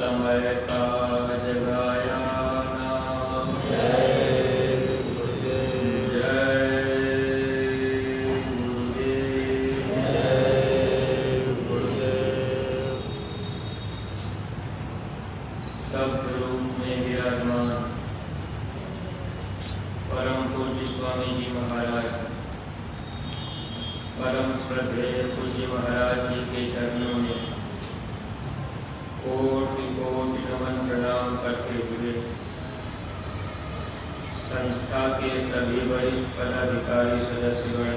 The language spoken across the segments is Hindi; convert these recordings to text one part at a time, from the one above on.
समय का जगाया नाम। जय गुरुदेव। जय गुरुदेव। जय गुरुदेव। सब रूप में विराजमान परम पूज्य स्वामी जी महाराज, परम श्रद्धेय पूज्य महाराज जी के चरणों में कोटि कोटि नमन प्रणाम करते हुए संस्था के सभी वरिष्ठ पदाधिकारी सदस्यगण,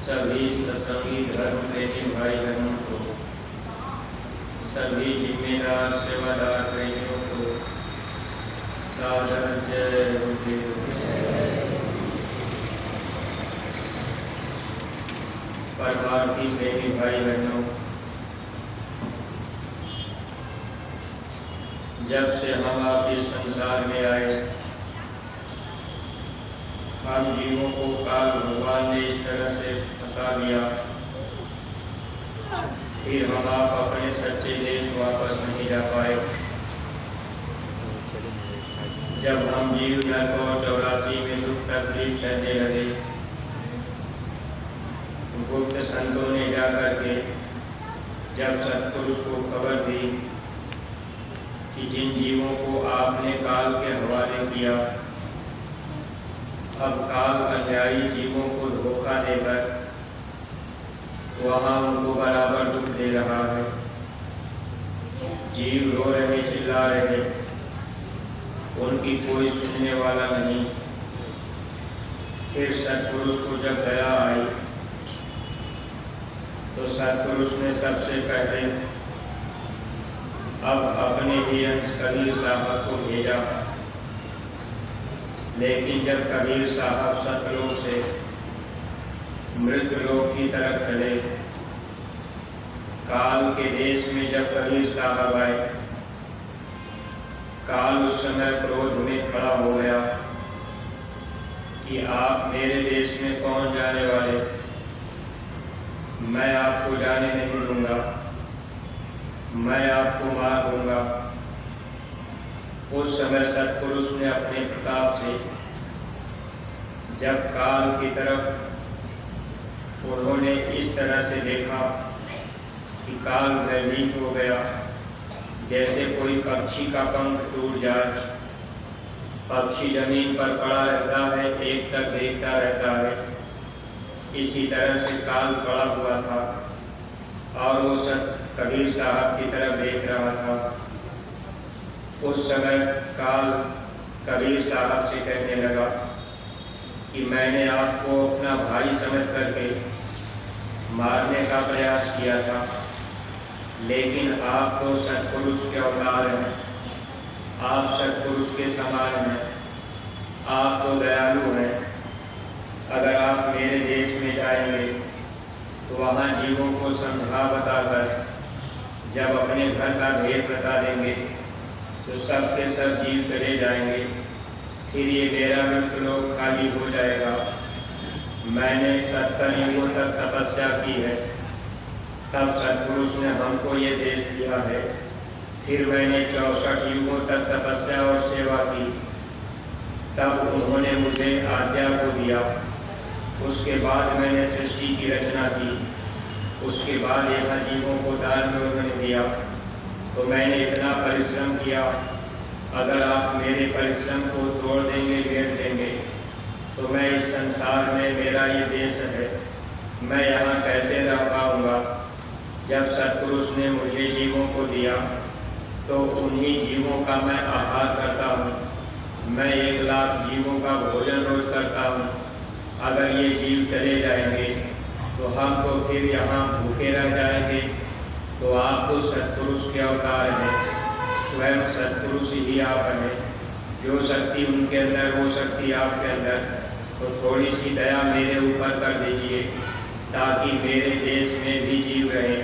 सभी सत्संगी धर्म प्रेमी भाई बहनों को, सभी जिम्मेदार सेवादार प्रेमियों को सादर जय गुरुदेव। परमार्थी प्रेमी भाई बहनों, जब से हम आप इस संसार में आए, हम जीवों को काल भगवान ने इस तरह से फंसा दिया, फिर हम आप अपने सच्चे देश वापस नहीं जा पाए। जब हम जीव जन्म और 84 में दुख तकलीफ सहने लगे, गुप्त संतों ने जाकर के जब सत्पुरुष को खबर दी कि जिन जीवों को आपने काल के हवाले किया, अब काल अन्यायी जीवों को धोखा देकर वहाँ उनको बराबर दुख दे रहा है। जीव रो रहे, चिल्ला रहे, उनकी कोई सुनने वाला नहीं। फिर सत्पुरुष को जब दया आई तो सत्पुरुष ने सबसे पहले अब अपने ही अंश कबीर साहब को भेजा। लेकिन जब कबीर साहब सतलोक से मृतलोक की तरफ चले, काल के देश में जब कबीर साहब आए, काल उस समय क्रोध में खड़ा हो गया कि आप मेरे देश में कौन जाने वाले, मैं आपको जाने नहीं दूंगा, मैं आपको मार दूंगा। उस समय सत्पुरुष ने अपने प्रताप से जब काल की तरफ उन्होंने इस तरह से देखा कि काल भयभीत हो गया, जैसे कोई पक्षी का पंख टूट जाए। पक्षी जमीन पर पड़ा रहता है, एक तक देखता रहता है, इसी तरह से काल पड़ा हुआ था और वो सब कबीर साहब की तरफ देख रहा था। उस समय काल कबीर साहब से कहने लगा कि मैंने आपको अपना भाई समझ करके मारने का प्रयास किया था, लेकिन आप तो सत्पुरुष के अवतार हैं, आप सत्पुरुष के समान हैं, आप तो दयालु हैं। अगर आप मेरे देश में जाएंगे तो वहाँ जीवों को समझा बताकर जब अपने घर का भेद बता देंगे तो सब के सब जीव चले जाएंगे, फिर ये मेरा मृतलोक खाली हो जाएगा। मैंने 70 युगों तक तपस्या की है, तब सत्पुरुष ने हमको ये देश दिया है। फिर मैंने 64 युगों तक तपस्या और सेवा की, तब उन्होंने मुझे आज्ञा को दिया। उसके बाद मैंने सृष्टि की रचना की, उसके बाद यहाँ जीवों को दान में उन्होंने दिया। तो मैंने इतना परिश्रम किया, अगर आप मेरे परिश्रम को तोड़ देंगे, घेर देंगे, तो मैं इस संसार में, मेरा ये देश है, मैं यहाँ कैसे रह पाऊँगा। जब सत्पुरुष ने मुझे जीवों को दिया तो उन्हीं जीवों का मैं आहार करता हूँ। मैं 1 लाख जीवों का भोजन रोज करता हूँ। अगर ये जीव चले जाएंगे तो हम तो फिर यहाँ भूखे रह जाएंगे। तो आप तो सत्पुरुष के अवतार हैं, स्वयं सत्पुरुष ही आप हैं। जो शक्ति उनके अंदर, वो शक्ति आपके अंदर, तो थोड़ी सी दया मेरे ऊपर कर दीजिए, ताकि मेरे देश में भी जीव रहे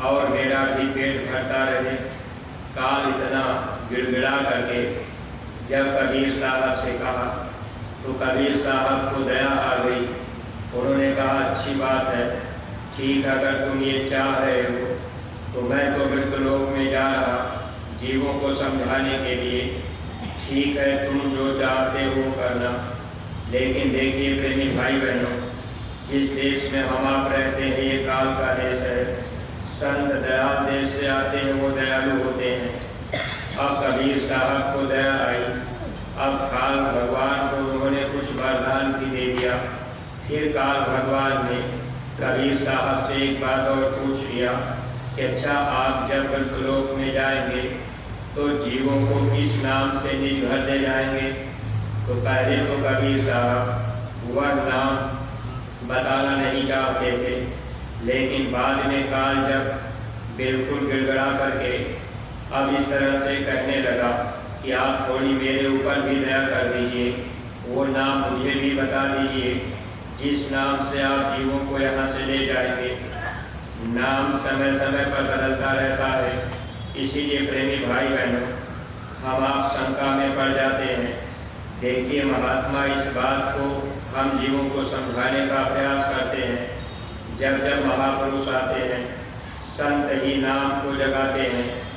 और मेरा भी पेट भरता रहे। काल इतना गिड़गिड़ा करके जब कबीर साहब से कहा तो कबीर साहब को दया आ गई। उन्होंने कहा अच्छी बात है, ठीक, अगर तुम ये चाह रहे हो तो मैं तो मृतलोक में को समझाने के लिए, ठीक है तुम जो चाहते हो करना, लेकिन देखिए प्रेमी भाई बहनों, जिस देश में हम आप रहते हैं ये काल का देश है। संत दयाल देश से आते हैं, वो दयालु होते हैं। अब कबीर साहब को दया आई, अब काल भगवान को उन्होंने कुछ वरदान भी दे दिया। फिर काल भगवान ने कबीर साहब से एक बात और पूछ लिया कि अच्छा आप जब मृतलोक में जाएंगे तो जीवों को किस नाम से निज घर ले जाएंगे? तो पहले तो कबीर साहब वह नाम बताना नहीं चाहते थे, लेकिन बाद में काल जब बिल्कुल गिड़गड़ा करके अब इस तरह से कहने लगा कि आप थोड़ी मेरे ऊपर भी दया कर दीजिए, वो नाम मुझे भी बता दीजिए जिस नाम से आप जीवों को यहाँ से ले जाएंगे। नाम समय समय पर बदलता रहता है, इसीलिए प्रेमी भाई बहनों हम आप शंका में पड़ जाते हैं। देखिए महात्मा इस बात को हम जीवों को समझाने का प्रयास करते हैं। जब जब महापुरुष आते हैं, संत ही नाम को जगाते हैं।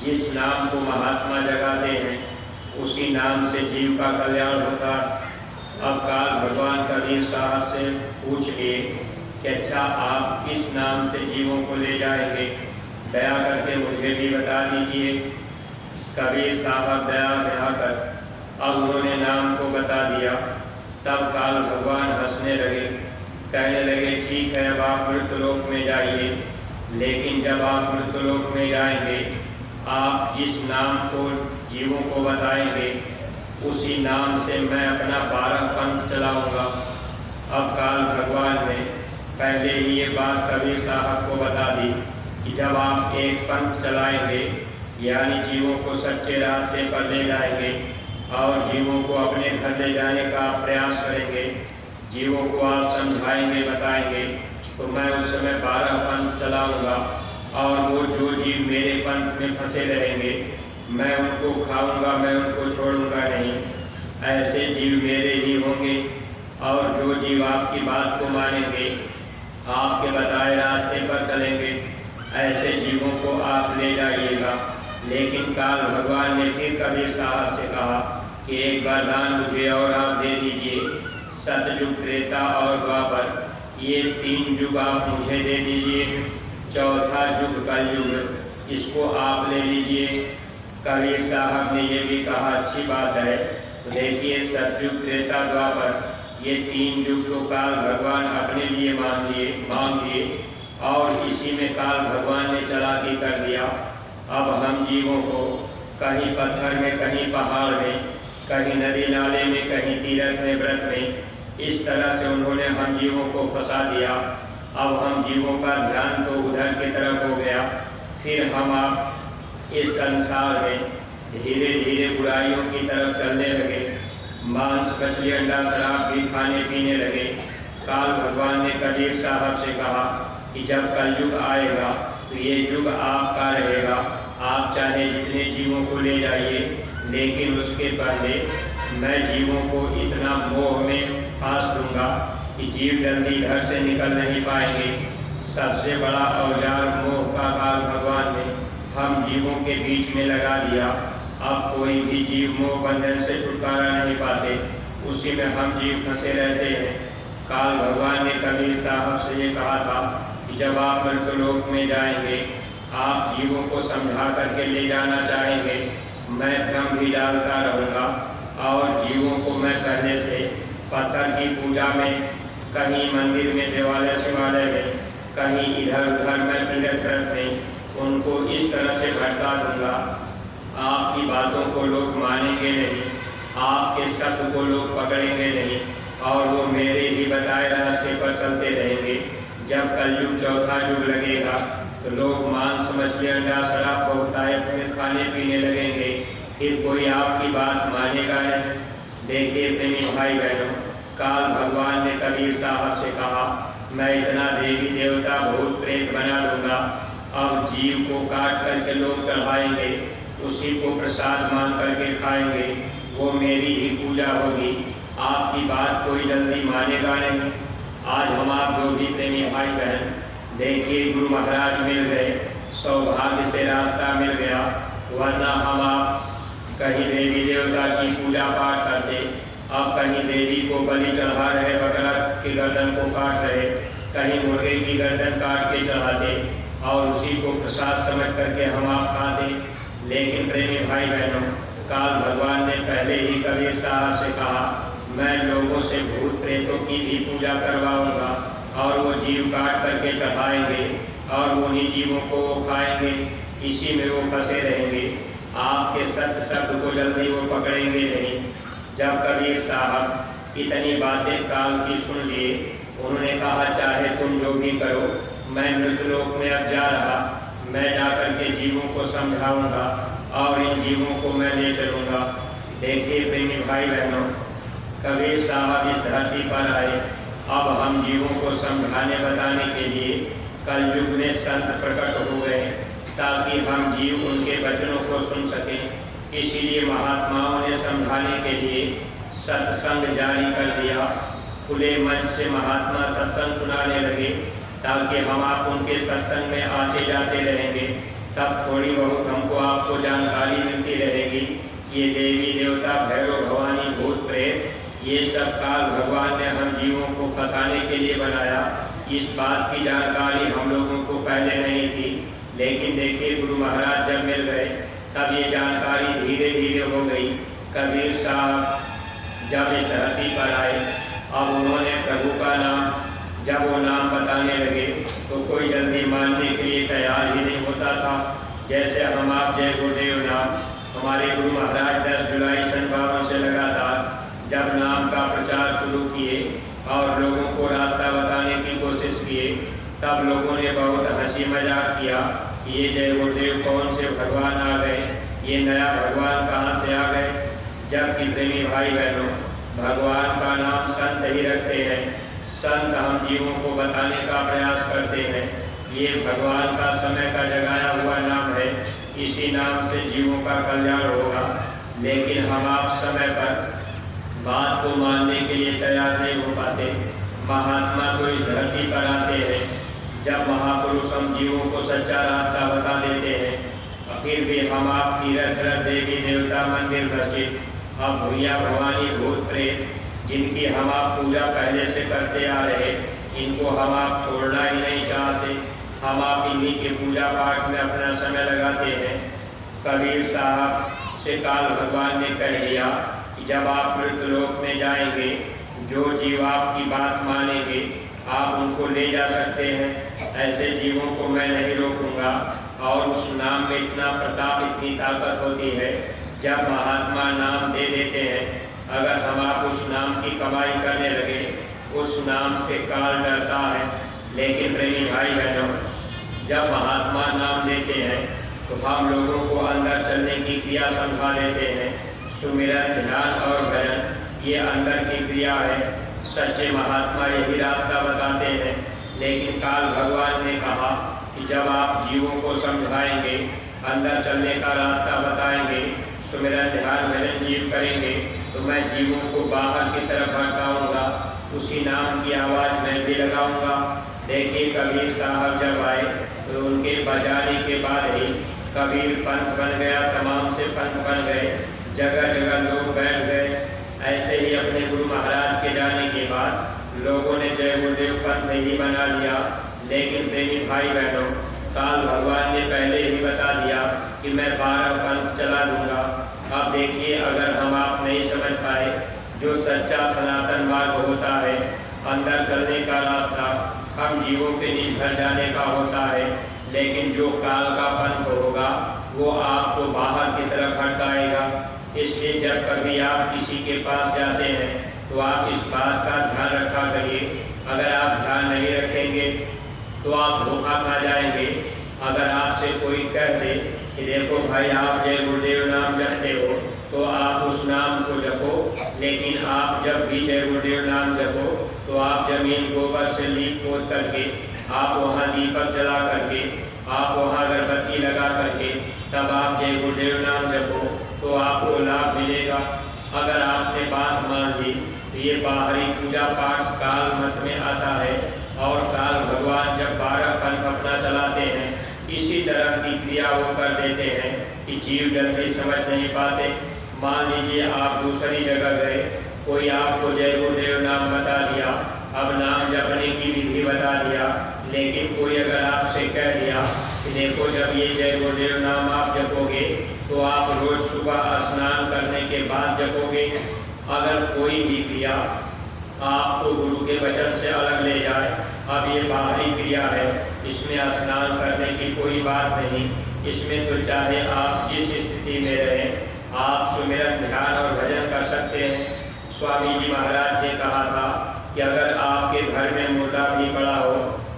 जिस नाम को महात्मा जगाते हैं उसी नाम से जीव का कल्याण होता। अब काल भगवान कबीर साहब से पूछ लिए कि अच्छा आप किस नाम से जीवों को ले जाएंगे, दया करके मुझे भी बता दीजिए। कबीर साहब दया कर अब उन्होंने नाम को बता दिया। तब काल भगवान हंसने लगे, कहने लगे ठीक है अब आप मृतलोक में जाइए, लेकिन जब आप मृतलोक में जाएंगे आप जिस नाम को जीवों को बताएंगे उसी नाम से मैं अपना 12 पंथ चलाऊंगा। अब काल भगवान ने पहले ही ये बात कबीर साहब को बता दी कि जब आप एक पंथ चलाएंगे यानी जीवों को सच्चे रास्ते पर ले जाएंगे और जीवों को अपने घर ले जाने का प्रयास करेंगे, जीवों को आप समझाएंगे बताएंगे, तो मैं उस समय 12 पंथ चलाऊंगा और वो जो जीव मेरे पंथ में फंसे रहेंगे मैं उनको खाऊंगा, मैं उनको छोड़ूंगा नहीं। ऐसे जीव मेरे ही होंगे और जो जीव आपकी बात को मानेंगे, आपके बताए रास्ते पर चलेंगे, ऐसे जीवों को आप ले जाइएगा। लेकिन काल भगवान ने फिर कबीर साहब से कहा कि एक वरदान मुझे और आप दे दीजिए। सतयुग, त्रेता और द्वापर, ये 3 युग आप मुझे दे दीजिए। चौथा युग कलयुग, इसको आप ले लीजिए। कबीर साहब ने ये भी कहा अच्छी बात है। तो देखिए सतयुग, त्रेता, द्वापर ये 3 युग तो काल भगवान अपने लिए मांग लिए और इसी में काल भगवान ने चालाकी कर दिया। अब हम जीवों को कहीं पत्थर में, कहीं पहाड़ में, कहीं नदी नाले में, कहीं तीर्थ में, व्रत में, इस तरह से उन्होंने हम जीवों को फंसा दिया। अब हम जीवों का ध्यान तो उधर की तरफ हो गया, फिर हम आप इस संसार में धीरे धीरे बुराइयों की तरफ चलने लगे। मांस, मछली, अंडा, शराब भी खाने पीने लगे। काल भगवान ने कबीर साहब से कहा कि जब कलयुग आएगा तो ये युग आपका रहेगा, आप चाहे जितने जीवों को ले जाइए, लेकिन उसके पहले मैं जीवों को इतना मोह में फांस दूंगा कि जीव जल्दी घर से निकल नहीं पाएंगे। सबसे बड़ा औजार मोह का काल भगवान ने हम जीवों के बीच में लगा दिया। अब कोई भी जीव मोह बंधन से छुटकारा नहीं पाते, उसी में हम जीव फंसे रहते हैं। काल भगवान ने कबीर साहब से ये कहा था कि जब आप मृतलोक में जाएंगे, आप जीवों को समझा करके ले जाना चाहेंगे, मैं भ्रम भी डालता रहूँगा और जीवों को मैं कहने से पत्थर की पूजा में, कहीं मंदिर में, देवालय शिवालय में, कहीं इधर उधर मैं तीर्थ व्रत में उनको इस तरह से भटका दूंगा। आपकी बातों को लोग मानेंगे नहीं, आपके शब्द को लोग पकड़ेंगे नहीं और वो मेरे ही बताए रास्ते पर चलते रहेंगे। जब कलयुग चौथा युग लगेगा तो लोग मांस, मछली, अंडा, शराब बहुतायत में खाने पीने लगेंगे, फिर कोई आपकी बात मानेगा नहीं। देखिए प्रेमी भाई बहनों, काल भगवान ने कबीर साहब से कहा मैं इतना देवी देवता भूत प्रेत बना दूंगा, अब जीव को काट करके लोग चढ़ाएंगे, उसी को प्रसाद मान करके खाएंगे, वो मेरी ही पूजा होगी, आपकी बात कोई जल्दी मानेगा नहीं। आज हम आप जो भी प्रेमी भाई बहन देखिए गुरु महाराज मिल गए, सौभाग्य से रास्ता मिल गया, वरना हम आप कहीं देवी देवता की पूजा पाठ करते, अब कहीं देवी को बलि चढ़ा रहे, बकरा की गर्दन को काट रहे, कहीं मुर्गे की गर्दन काट के चढ़ाते और उसी को प्रसाद समझ करके हम आप खाते। लेकिन प्रेमी भाई बहनों, काल भगवान ने पहले ही कबीर साहब से कहा, मैं लोगों से भूत प्रेतों की भी पूजा करवाऊंगा और वो जीव काट करके चढ़ाएंगे और उन्हीं जीवों को वो खाएंगे, इसी में वो फंसे रहेंगे। आपके सत्य शब्द को जल्दी वो पकड़ेंगे नहीं। जब कबीर साहब इतनी बातें काल की सुन लिए, उन्होंने कहा, चाहे तुम जो भी करो, मैं मृतलोक में अब जा रहा, मैं जाकर के जीवों को समझाऊंगा और इन जीवों को मैं ले चलूँगा। देखिए प्रेमी भाई बहनों, कबीर साहब इस धरती पर आए, अब हम जीवों को समझाने बताने के लिए कलयुग में संत प्रकट हो गए ताकि हम जीव उनके वचनों को सुन सकें। इसीलिए महात्माओं ने समझाने के लिए सत्संग जारी कर दिया। खुले मंच से महात्मा सत्संग सुनाने लगे ताकि हम आप उनके सत्संग में आते जाते रहेंगे, तब थोड़ी बहुत हमको आपको जानकारी मिलती रहेगी। ये देवी देवता, भैरव भवानी, भूत प्रेत, ये सब काल भगवान ने हम जीवों को फंसाने के लिए बनाया। इस बात की जानकारी हम लोगों को पहले नहीं थी, लेकिन देखिए गुरु महाराज जब मिल गए तब ये जानकारी धीरे धीरे हो गई। कबीर साहब जब इस धरती पर आए, अब उन्होंने प्रभु का नाम जब वो नाम बताने लगे तो कोई जल्दी मानने के लिए तैयार ही नहीं होता था। जैसे हम आप जय गुरुदेव नाम, हमारे गुरु महाराज 10 जुलाई सन 52 से लगातार जब नाम का प्रचार शुरू किए और लोगों को रास्ता बताने की कोशिश किए, तब लोगों ने बहुत हंसी मजाक किया। ये जय गुरुदेव कौन से भगवान आ गए, ये नया भगवान कहाँ से आ गए। जबकि प्रेमी भाई बहनों, भगवान का नाम संत ही रखते हैं, संत हम जीवों को बताने का प्रयास करते हैं। ये भगवान का समय का जगाया हुआ नाम है, इसी नाम से जीवों का कल्याण होगा। लेकिन हम आप समय पर बात को मानने के लिए तैयार नहीं हो पाते। महात्मा तो इस धरती पर आते हैं, जब महापुरुष हम जीवों को सच्चा रास्ता बता देते हैं, फिर भी हम आप तीरथ देवी देवता मंदिर मस्जिद, अब भैया भवानी, भूत प्रेत, जिनकी हम आप पूजा पहले से करते आ रहे, इनको हम आप छोड़ना ही नहीं चाहते। हम आप इन्हीं के पूजा पाठ में अपना समय लगाते हैं। कबीर साहब से काल भगवान ने कह दिया कि जब आप मृतलोक में जाएंगे, जो जीव आपकी बात मानेंगे आप उनको ले जा सकते हैं। ऐसे जीवों को मैं नहीं रोकूंगा। और उस नाम में इतना प्रताप, इतनी ताकत होती है, जब महात्मा नाम दे देते हैं, अगर हम आप उस नाम की कमाई करने लगे, उस नाम से काल डरता है। लेकिन प्रेमी भाई बहनों, जब महात्मा नाम देते हैं तो हम लोगों को अंदर चलने की क्रिया समझा देते हैं। सुमिरन, ध्यान और भजन ये अंदर की क्रिया है। सच्चे महात्मा यही रास्ता बताते हैं। लेकिन काल भगवान ने कहा कि जब आप जीवों को समझाएंगे, अंदर चलने का रास्ता बताएंगे, सुमिरन, ध्यान, भजन जीव करेंगे, तो मैं जीवों को बाहर की तरफ भटकाऊंगा, उसी नाम की आवाज़ मैं भी लगाऊंगा। देखिए कबीर साहब जब आए तो उनके बजाने के बाद ही कबीर पंथ बन गया, तमाम से पंथ बन गए, जगह जगह लोग बैठ गए। ऐसे ही अपने गुरु महाराज के जाने के बाद लोगों ने जय गुरुदेव पंथ नहीं बना लिया। लेकिन प्रेमी भाई बहनों, काल भगवान ने पहले ही बता दिया कि मैं 12 पंथ चला दूंगा। अब देखिए, अगर हम आप नहीं समझ पाए, जो सच्चा सनातन मार्ग होता है, अंदर चलने का रास्ता हम जीवों के निज घर जाने का होता है, लेकिन जो काल का पंथ होगा वो आपको बाहर की तरफ भटकाएगा। इसलिए जब कभी आप किसी के पास जाते हैं तो आप इस बात का ध्यान रखा करिए। अगर आप ध्यान नहीं रखेंगे तो आप धोखा खा जाएंगे। अगर आपसे कोई कह दे कि देखो भाई आप जय गुरुदेव नाम जपते हो, तो आप उस नाम को जपो, लेकिन आप जब भी जय गुरुदेव नाम जपो तो आप जमीन गोबर से लीप पोत करके, आप वहाँ दीपक जला करके, आप वहाँ अगरबत्ती लगा करके तब आप जय गुरुदेव नाम जपो, तो आपको लाभ मिलेगा। अगर आपने बात मान ली तो ये बाहरी पूजा पाठ काल मत में आता है। और काल भगवान जब 12 पंथ अपना चलाते हैं, इसी तरह की क्रिया क्रिया वो कर देते हैं कि जीव जल्दी समझ नहीं पाते। मान लीजिए आप दूसरी जगह गए, कोई आपको जय गुरुदेव नाम बता दिया, अब नाम जपने की विधि बता दिया, लेकिन कोई अगर आपसे कह दिया कि देखो जब ये जय गुरुदेव नाम आप जपोगे तो आप रोज सुबह स्नान करने के बाद जपोगे। अगर कोई भी क्रिया आपको गुरु के वचन से अलग ले जाए, अब ये बाहरी क्रिया है, इसमें स्नान करने की कोई बात नहीं, इसमें तो चाहे आप जिस स्थिति में रहें आप सुमिरन ध्यान और भजन कर सकते हैं। स्वामी जी महाराज ने कहा था कि अगर आपके घर में मुर्दा भी पड़ा हो,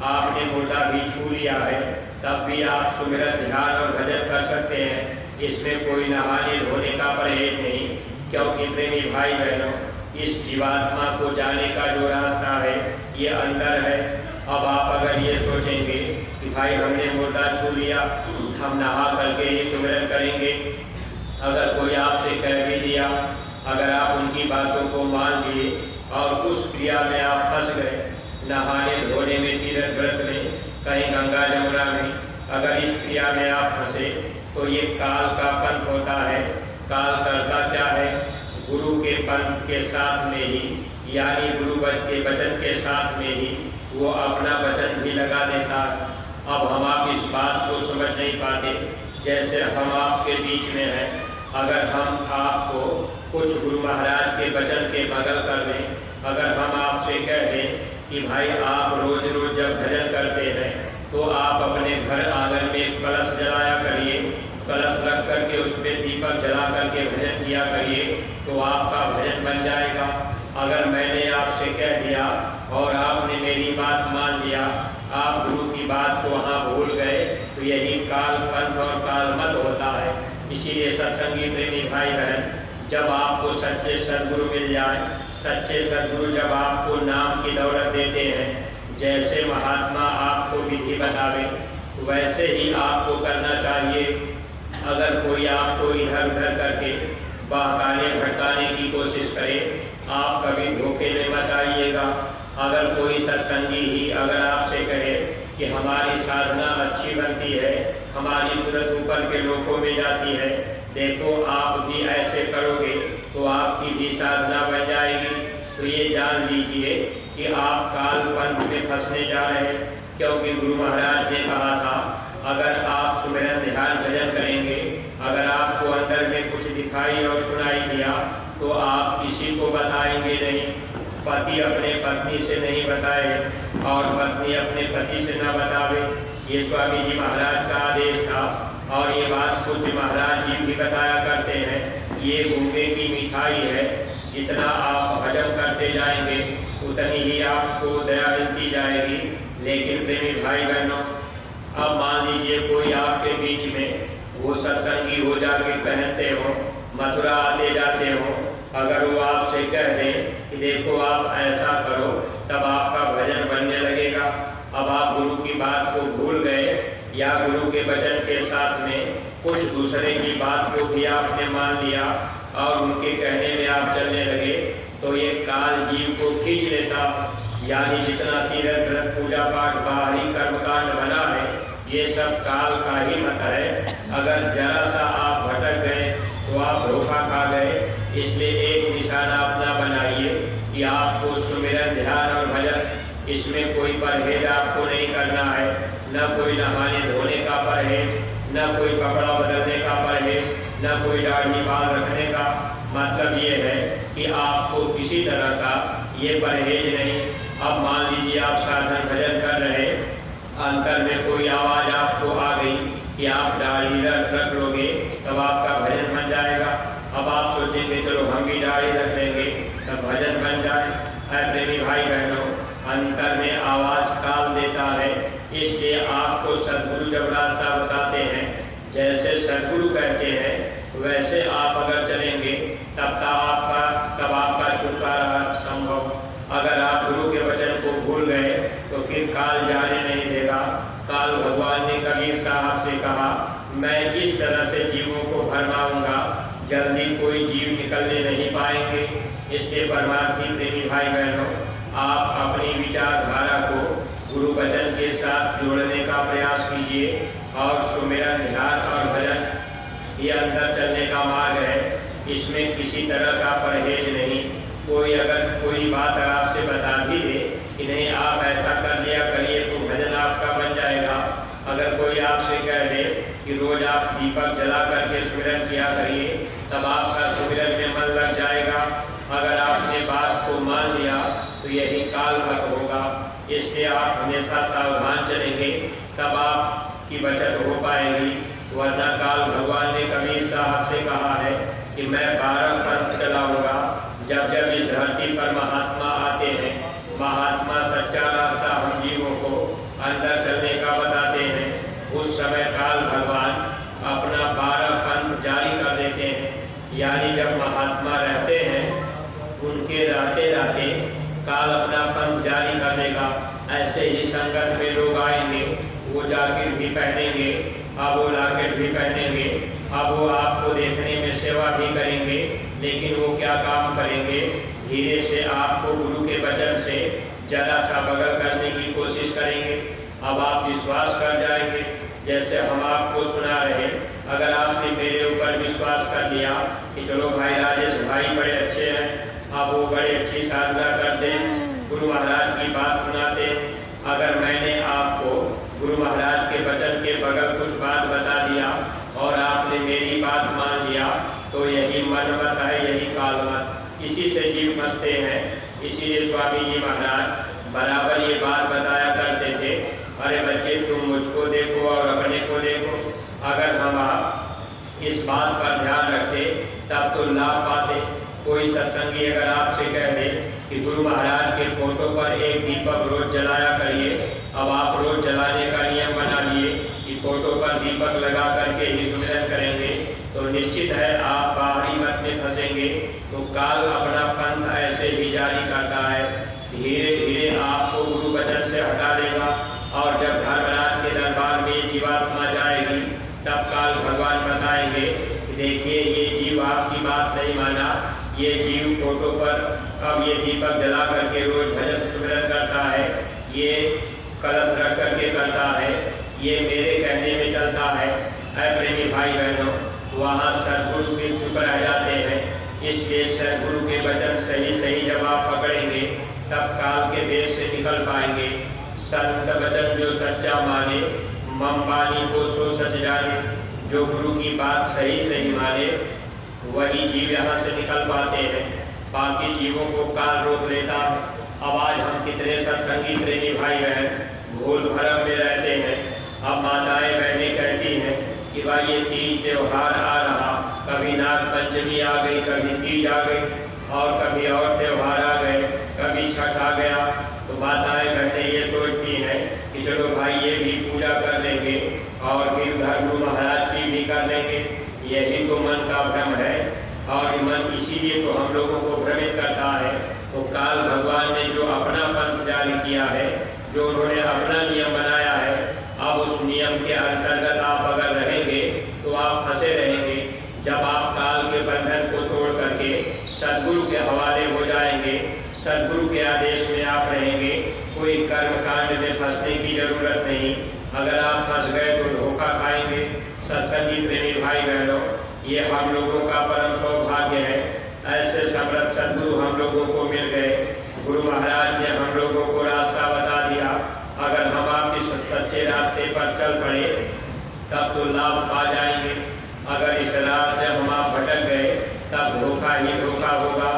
आपने मुर्दा भी छू लिया है, तब भी आप सुमिरन ध्यान और भजन कर सकते हैं। इसमें कोई नहाने धोने का परहेज नहीं, क्योंकि प्रेमी भाई बहनों, इस जीवात्मा को जाने का जो रास्ता है ये अंदर है। अब आप अगर ये सोचेंगे कि भाई हमने मुर्दा छू लिया, हम नहा करके ये सुमिरन करेंगे, अगर कोई आपसे कह भी दिया, अगर आप उनकी बातों को मान लिए और उस क्रिया में आप फंस गए, नहाने धोने में, तीर्थ व्रत में, कहीं गंगा जमुना में, अगर इस क्रिया में आप फंसे तो ये काल का पंथ होता है। काल करता क्या है? गुरु के पंथ के साथ में ही, यानी गुरु के वचन के साथ में ही वो अपना वचन भी लगा देता है। अब हम आप इस बात को समझ नहीं पाते। जैसे हम आपके बीच में हैं, अगर हम आपको कुछ गुरु महाराज के वचन के बगल कर दें, अगर हम आपसे कह दें कि भाई आप रोज रोज जब भजन करते हैं तो आप अपने घर आंगन में एक कलश जलाया करिए, कलश रख करके उस पर दीपक जला करके भजन किया करिए, तो आपका भजन बन जाएगा। अगर मैंने आपसे कह दिया और आपने मेरी बात मान लिया, आप गुरु की बात को वहाँ भूल गए, तो यही काल पंथ और काल मत होता है। इसीलिए सत्संगी प्रेमी भाई बहन, जब आपको सच्चे सद्गुरु मिल जाए, सच्चे सद्गुरु जब आपको नाम की दौलत देते हैं, जैसे महात्मा आपको विधि बतावे वैसे ही आपको करना चाहिए। अगर कोई आपको इधर उधर करके बहकाने भटकाने की कोशिश करे, आप कभी धोखे में मत आइएगा। अगर कोई सत्संगी ही अगर आपसे कहे कि हमारी साधना अच्छी बनती है, हमारी सूरत ऊपर के लोगों में जाती है, देखो आप भी ऐसे करोगे तो आपकी भी साधना बन जाएगी, तो ये जान लीजिए कि आप काल पंथ में फंसने जा रहे हैं। क्योंकि गुरु महाराज ने कहा था, अगर आप सुमिरन ध्यान भजन करेंगे, अगर आपको अंदर में कुछ दिखाई और सुनाई दिया तो आप किसी को बताएंगे नहीं। पति अपने पत्नी से नहीं बताए और पत्नी अपने पति से न बतावे, ये स्वामी जी महाराज का आदेश था। और ये बात पूज्य महाराज जी भी बताया करते हैं, ये गूंगे की मिठाई है, जितना आप हजम करते जाएंगे उतनी ही आपको दया मिलती जाएगी। लेकिन प्रेमी भाई बहनों, अब मान लीजिए कोई आपके बीच में वो सत्संगी हो जाके पहनते हो, मथुरा आते जाते हो, अगर वो आपसे कह दें कि देखो आप ऐसा करो तब आपका भजन बनने लगेगा। अब आप गुरु की बात को भूल गए या गुरु के वचन के साथ में कुछ दूसरे की बात को भी आपने मान लिया और उनके कहने में आप चलने लगे, तो ये काल जीव को खींच लेता। यानी जितना तीर्थ व्रत पूजा पाठ बाहरी कर्मकांड बना है, ये सब काल का ही मत है। अगर जरा सा आप भटक गए तो आप धोखा खा गए। इसलिए एक निशाना अपना बनाइए कि आपको सुमिरन ध्यान और भजन, इसमें कोई परहेज आपको नहीं करना है, न कोई नहाने धोने का परहेज, न कोई कपड़ा बदलने का परहेज, न कोई दाढ़ी बाल रखने का। मतलब ये है कि आपको किसी तरह का ये परहेज नहीं। अब मान लीजिए आप साधन भजन कर रहे, अंतर में कोई आवाज़ आपको आ गई कि आप दाढ़ी रख लोगे तब आपका भजन बन जाएगा। अब आप सोचेंगे चलो हम भी दाढ़ी रख लेंगे तब भजन बन जाए। प्रेमी भाई बहनों, अंतर में आवाज़ काल देता है। इसलिए आपको सद्गुरु जब रास्ता बताते हैं, जैसे सद्गुरु कहते हैं वैसे आप अगर चलेंगे तब आपका छुटकारा संभव। अगर आप गुरु के वचन को भूल गए तो फिर काल जाने नहीं देगा। काल भगवान ने कबीर साहब से कहा, मैं इस तरह से जीवों को भरमाऊंगा, जल्दी कोई जीव निकलने नहीं पाएंगे। इसलिए परमार्थी प्रेमी भाई बहनों, आप अपनी विचारधारा को गुरु वचन के साथ जोड़ने का प्रयास कीजिए और सुमिरन ध्यान इसमें किसी तरह का परहेज नहीं। कोई अगर कोई बात आपसे बता भी दे कि नहीं आप ऐसा कर लिया करिए तो भजन आपका बन जाएगा। अगर कोई आपसे कह दे कि रोज आप दीपक जला करके सुमिरन किया करिए, तब आपका सुमिरन में मन लग जाएगा। अगर आपने बात को मान लिया तो यही कालभक्त होगा। इसलिए आप हमेशा सावधान चलेंगे, तब आपकी बचत हो पाएगी। वरना काल भगवान ने कबीर साहब से कहा है कि मैं 12 पंथ चलाऊंगा। जब जब इस धरती पर महात्मा आते हैं, महात्मा सच्चा रास्ता हम जीवों को अंदर चलने का बताते हैं, उस समय काल भगवान अपना 12 पंथ जारी कर देते हैं। यानी जब महात्मा रहते हैं, उनके रहते रहते काल अपना पंथ जारी कर देगा। ऐसे ही संगत में लोग आएंगे, वो जाकिर भी पहनेंगे, अब वो लॉकेट भी पहनेंगे, अब वो आपको देखने में सेवा भी करेंगे, लेकिन वो क्या काम करेंगे, धीरे से आपको गुरु के वचन से जरा सा बगल करने की कोशिश करेंगे। अब आप विश्वास कर जाएंगे। जैसे हम आपको सुना रहे, अगर आपने मेरे ऊपर विश्वास कर लिया कि चलो भाई राजेश भाई बड़े अच्छे हैं, अब वो बड़े अच्छी साधना करते हैं, गुरु महाराज की बात सुनाते हैं। अगर मैंने आपको गुरु महाराज के वचन के बगल कुछ बात बता दिया और आपने मेरी बात मान लिया, तो यही मनमत है, यही कालमत। इसी से जीव फंसते हैं। इसीलिए स्वामी जी महाराज बराबर ये बात बताया करते थे, अरे बच्चे तुम मुझको देखो और अपने को देखो। अगर हम आप इस बात पर ध्यान रखते तब तो लाभ पाते। कोई सत्संगी अगर आपसे कह दे कि गुरु महाराज के फोटो पर एक दीपक रोज जलाया करिए, अब आप रोज जलाने का नियम बना लिए कि फोटो पर दीपक लगा करके ही सुमिरन करेंगे, तो निश्चित है आप बाहरी मत में फंसेंगे। तो काल अपना पंथ ऐसे ही जारी करता है, धीरे धीरे आपको गुरु वचन से हटा देगा। और जब धर्मराज के दरबार में जीवात्मा जाएगी, तब काल भगवान बताएंगे कि देखिए ये जीव आपकी बात नहीं माना, ये जीव फोटो पर अब ये दीपक जला करके रोज भजन सुमिरन करता है, ये कलश रख करके करता है, ये मेरे कहने में चलता है। ऐ प्रेमी भाई बहनों, वहाँ सदगुरु के चुप रह जाते हैं। इसलिए सदगुरु के वचन सही सही जब आप पकड़ेंगे, तब काल के देश से निकल पाएंगे। संत वचन जो सच्चा माने, मम वाणी को सो सच जाने। जो गुरु की बात सही सही माने, वही जीव यहाँ से निकल पाते हैं। बाकी जीवों को काल रोक लेता है। अब आज हम कितने सत्संगी प्रेमी भाई बहन भूल भरम में रहते हैं। अब माताएं बहनें कहती हैं कि भाई ये तीज त्योहार आ रहा, कभी नाग पंचमी आ गई, कभी तीज आ गई, और कभी और त्योहार आ गए, कभी छठ आ गया। तो माताएं बहनें ये सोचती हैं कि चलो भाई ये भी पूजा कर लेंगे और फिर गुरु महाराज की भी कर लेंगे। यही तो मन का भ्रम है, और मन इसीलिए तो हम लोगों को भ्रमित करता है। तो काल भगवान ने जो अपना पंथ जारी किया है, जो उन्होंने अपना नियम बनाया है, अब उस नियम के अंतर्गत आप अगर रहेंगे तो आप फंसे रहेंगे। जब आप काल के बंधन को तोड़ करके सद्गुरु के हवाले हो जाएंगे, सद्गुरु के आदेश में आप रहेंगे, कोई कर्म कांड में फंसने की जरूरत नहीं। अगर आप फंस गए तो धोखा खाएंगे। सत्संगी प्रेमी भाई बहनों, ये हम लोगों का परम सौभाग्य है। ऐसे समर्थ सद्गुरु हम लोगों को मिल गए। गुरु महाराज ने हम लोगों को रास्ता बता दिया। अगर हम आप इस सच्चे रास्ते पर चल पड़े तब तो लाभ पा जाएंगे। अगर इस राह से हम आप भटक गए तब धोखा ही धोखा होगा।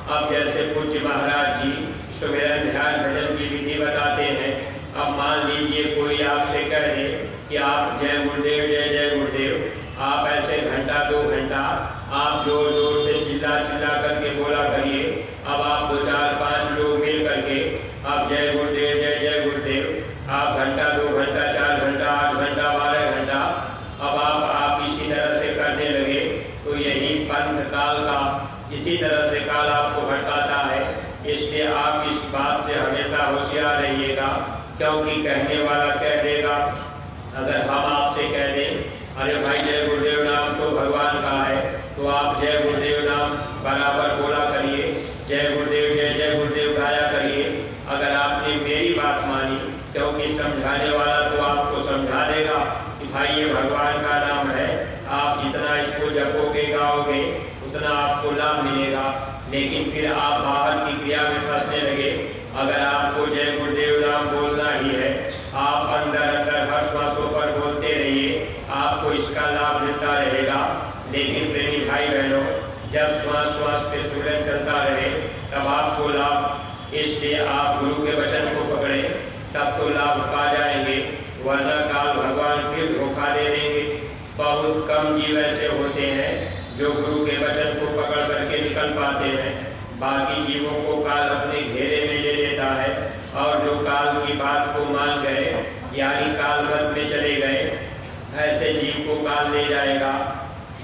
अब जैसे पूज्य महाराज जी सुमिरन ध्यान भजन की विधि बताते हैं। अब मान लीजिए कोई आपसे कह दे कि आप जय गुरुदेव जय जय गुरुदेव, आप ऐसे घंटा 2 घंटा आप जोर जोर से चिल्ला चिल्ला करके बोला करिए। अब आप 2 4 5 लोग मिल करके आप जय गुरुदेव जय जय गुरुदेव, आप घंटा 2 घंटा 4 घंटा 8 घंटा 12 घंटा अब आप इसी तरह से करने लगे, तो यही पंथ काल का इसी तरह से काल आपको भटकाता है। इसलिए आप इस बात से हमेशा होशियार रहिएगा, क्योंकि कहने वाला कह देगा। अगर हम आपसे कह दें अरे भाई जय गुरुदेव नाम तो भगवान का है, तो आप जय गुरुदेव नाम बराबर बोला करिए, जय गुरुदेव जय जय गुरुदेव गाया करिए। अगर आपने मेरी बात मानी, क्योंकि समझाने वाला तो आपको समझा देगा कि भाई ये भगवान का नाम है, आप जितना इसको जपोगे गाओगे उतना आपको लेकिन फिर आप बाहर की क्रिया में फंसने लगे। अगर आपको जय गुरुदेव नाम बोलना ही है, आप अंदर अंदर हर श्वासों पर बोलते रहिए, आपको इसका लाभ मिलता रहेगा। लेकिन प्रेमी भाई बहनों, जब श्वास श्वास पे सुमिरन चलता रहे तब आपको लाभ, इसलिए आप गुरु के वचन को पकड़े, तब तो लाभ पा जाएंगे, वरना काल भगवान फिर धोखा दे देंगे। बहुत कम जीव ऐसे होते हैं जो गुरु के वचन को पकड़ करके निकल पाते हैं। बाकी जीवों को काल अपने घेरे में ले लेता है, और जो काल की बात को मान गए यानी काल मत में चले गए, ऐसे जीव को काल ले जाएगा।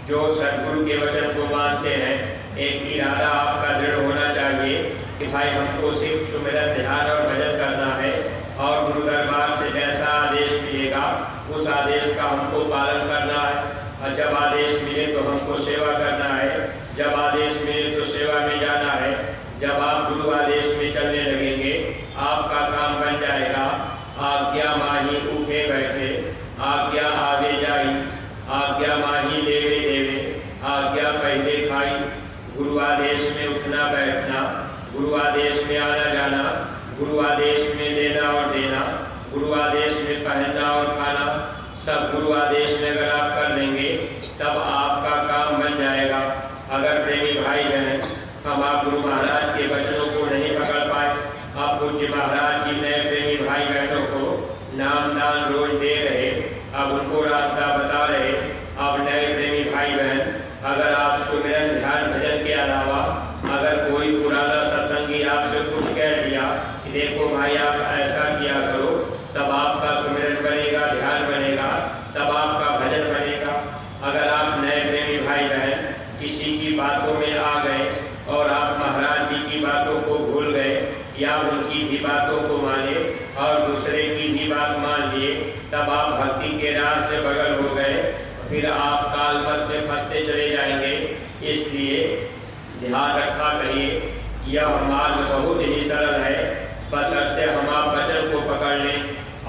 जो सद्गुरु के वचन को मानते हैं, एक इरादा आपका दृढ़ होना चाहिए कि भाई हमको सिर्फ सुमिरन ध्यान और भजन करना है, और गुरु दरबार से जैसा आदेश मिलेगा उस आदेश का हमको पालन करना है। और जब आदेश मिले तो हमको सेवा करना है, जब आदेश मिले तो सेवा में जाना है। जब आप गुरु आदेश में चलने लगेंगे, आपका काम बन जाएगा। आज्ञा माही उठे बैठे, आज्ञा आवे जाई, आज्ञा माही लेवे देवे, आज्ञा पहले खाई। गुरु आदेश में उठना बैठना, गुरु आदेश में आना जाना, गुरु आदेश में लेना और देना, गुरु आदेश में पहनना और खाना, सब गुरु आदेश में अगर आप कर लेंगे तब आपका काम बन जाएगा। अगर प्रेमी भाई बहन हम आप गुरु महाराज के वचनों को नहीं पकड़ पाए, आप पूज्य महाराज जी नए प्रेमी भाई बहनों को नाम दान रोज दे रहे, अब उनको रास्ता बता रहे। अब नए प्रेमी भाई बहन, अगर आप सुमिरन ध्यान भजन के अलावा अगर कोई पुराना सत्संगी आपसे कुछ कह दिया कि देखो भाई आप ऐसा किया करो, तब आपका सुमिरन बनेगा, ध्यान बनेगा, तब आपका भजन बनेगा। अगर आप नए प्रेमी भाई बहन किसी की बातों में आ गए और आप महाराज जी की बातों को भूल गए या उनकी भी बातों को माने और दूसरे की भी बात मान लिए, तब आप भक्ति के राह से बगल हो गए, फिर आप कालमत में फंसते चले जाएंगे। इसलिए ध्यान रखा करिए, यह मार्ग बहुत ही सरल है, बशर्ते हम आप वचन को पकड़ लें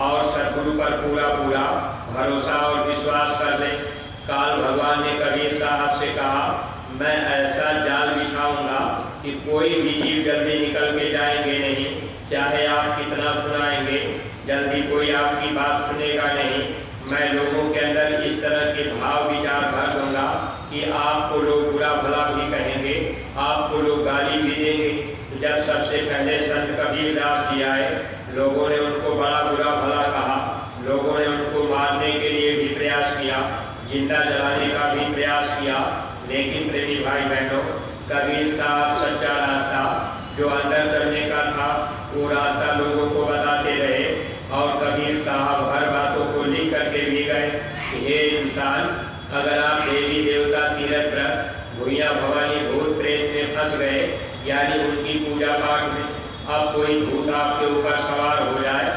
और सद्गुरु पर पूरा पूरा भरोसा और विश्वास कर लें। काल भगवान ने कबीर साहब से कहा, मैं ऐसा जाल बिछाऊंगा कि कोई भी जीव जल्दी निकल के जाएंगे नहीं, चाहे आप कितना सुनाएंगे, जल्दी कोई आपकी बात सुनेगा नहीं। मैं लोगों के अंदर इस तरह के भाव विचार भर दूंगा कि आपको लोग बुरा भला भी कहेंगे, आपको लोग गाली भी देंगे। जब सबसे पहले संत कबीर दास जी आए, लोगों ने उनको बड़ा बुरा भला कहा, लोगों ने उनको मारने के लिए भी प्रयास किया, जिंदा जलाने का भी प्रयास किया। लेकिन प्रेमी भाई बहनों, कबीर साहब सच्चा रास्ता जो अंदर चलने का था वो रास्ता लोगों को बताते रहे, और कबीर साहब हर बातों को लिख करके भी गए कि हे इंसान, अगर आप देवी देवता तीर्थ व्रत भूया भवानी भूत प्रेत में फंस गए यानी उनकी पूजा पाठ में, अब कोई भूत आपके ऊपर सवार हो जाए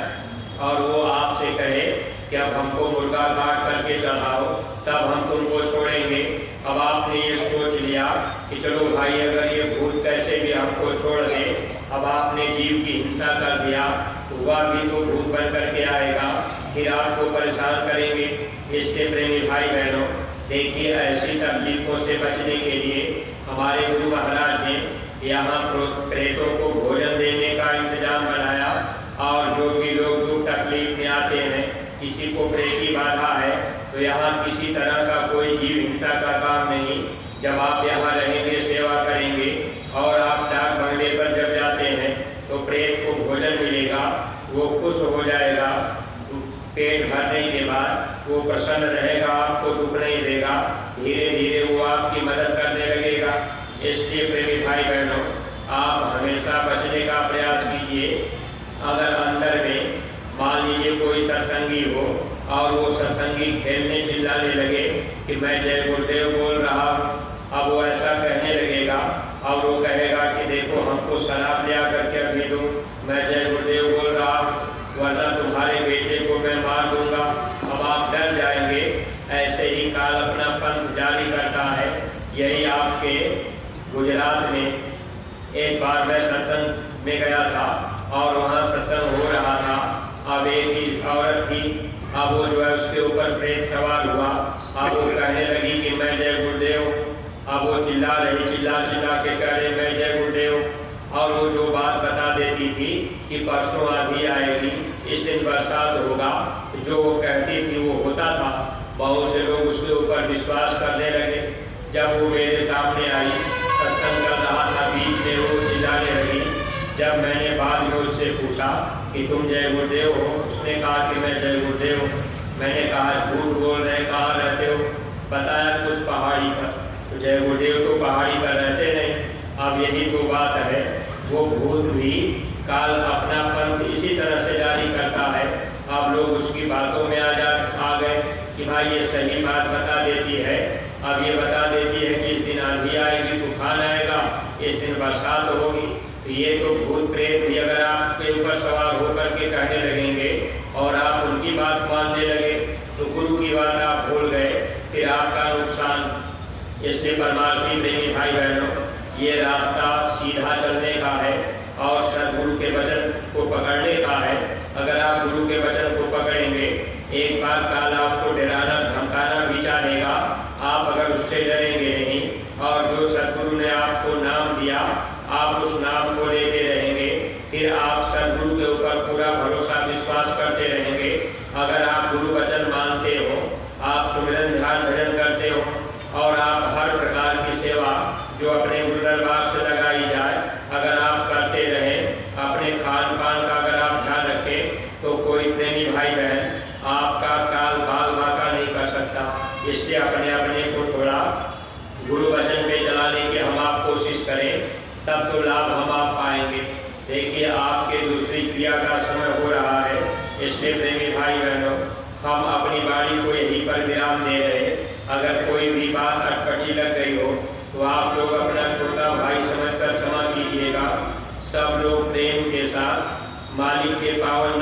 और वो आपसे कहे कि अब हमको मुर्गा काट करके चढ़ाओ, तब हम तुमको छोड़ेंगे। अब आपने ये सोच लिया कि चलो भाई अगर ये भूत कैसे भी हमको छोड़ दे, अब आपने जीव की हिंसा कर दिया, हुआ भी तो भूत बन करके आएगा, फिर आपको परेशान करेंगे। इसके प्रेमी भाई बहनों, देखिए ऐसी तकलीफों से बचने के लिए हमारे गुरु महाराज ने यहाँ प्रेतों को भोजन देने का इंतजाम बनाया, और जो भी लोग दुख तकलीफ में आते हैं, किसी को प्रेत की बाधा है, तो यहाँ किसी तरह का कोई जीव हिंसा का काम नहीं। जब आप यहाँ रहेंगे, सेवा करेंगे, और आप डाक बंगले पर जब जाते हैं तो प्रेत को भोजन मिलेगा, वो खुश हो जाएगा, पेट भरने के बाद वो प्रसन्न रहेगा, आपको दुख नहीं देगा, धीरे धीरे वो आपकी मदद करने लगेगा। इसलिए प्रेमी भाई बहनों, आप हमेशा बचने का प्रयास कीजिए। अगर अंदर में मान लीजिए कोई सत्संगी हो और वो सत्संगी खेलने चिल्लाने लगे कि मैं जय गुरुदेव बोल रहा हूँ, अब वो ऐसा कहने लगेगा और वो कहेगा कि देखो हमको शराब लिया करके अभी दूँ, मैं जय गुरुदेव बोल रहा हूँ, वरना तुम्हारे बेटे को मैं मार दूंगा। अब आप डर जाएंगे। ऐसे ही काल अपना पंथ जारी करता है। यही आपके गुजरात में एक बार मैं सत्संग में गया था और वहाँ सत्संग हो रहा था। अब एक ही औरत थी, अब वो जो है उसके ऊपर प्रेत सवार हुआ। अब वो कहने लगी कि मैं जय गुरुदेव। अब वो चिल्ला रही, चिल्ला चिल्ला के कह रहे मैं जय कि परसों आंधी आएगी, इस दिन बरसात होगा। जो वो कहती थी वो होता था। बहुत से लोग उसके ऊपर विश्वास करने लगे। जब वो मेरे सामने आई, सत्संग चल रहा था, बीच में वो चिल्लाने लगी। जब मैंने बाद में उससे पूछा कि तुम जय गुरुदेव हो, उसने कहा कि मैं जय गुरुदेव हूँ। मैंने कहा झूठ बोल रहे, कहाँ रहते हो? बताया कुछ पहाड़ी पर। तो जय गुरुदेव तो पहाड़ी पर रहते नहीं। अब यही तो बात है, वो भूत भी काल अपना पंथ इसी तरह से जारी करता है। अब लोग उसकी बातों में आ गए कि भाई ये सही बात बता देती है। अब ये बता देती है कि इस दिन आंधी आएगी, तूफान आएगा, इस दिन बरसात होगी। तो ये तो भूत प्रेत भी अगर आपके ऊपर सवार होकर के कहने लगेंगे और आप उनकी बात मानने लगे तो गुरु की बात आप भूल गए, फिर आपका नुकसान। इसलिए परमार्थी प्रेमी भाई बहनों, ये रास्ता सीधा चलने का है और सदगुरु के वचन को पकड़ने का है। अगर आप गुरु के वचन को पकड़ेंगे, एक बार काल आपको डराना धमकाना भी चाहेगा, आप अगर उससे डरेंगे नहीं और जो सदगुरु ने आपको नाम दिया आप उस नाम को लेते रहेंगे, फिर आप सदगुरु के ऊपर पूरा भरोसा विश्वास करते रहेंगे। अगर आप गुरु वचन मानते हो, आप सुमिरन ध्यान भजन करते हो और आप हर प्रकार की सेवा जो अपने गुरु दरबार से लगाई जाए अगर आप करते रहें, अपने खान पान का अगर आप ध्यान रखें, तो कोई प्रेमी भाई बहन आपका काल बाल बाका नहीं कर सकता। इसलिए अपने अपने को थोड़ा गुरु वचन पे चलाने की हम आप कोशिश करें, तब तो लाभ हम आप पाएंगे। देखिए आपके दूसरी क्रिया का समय हो रहा है, इसलिए प्रेमी भाई बहनों हम अपनी वाणी को यहीं पर विराम दे रहे। अगर कोई भी बात अटपटी लग गई हो तो आप लोग अपना छोटा भाई समझकर क्षमा कीजिएगा। सब लोग प्रेम के साथ मालिक के पावन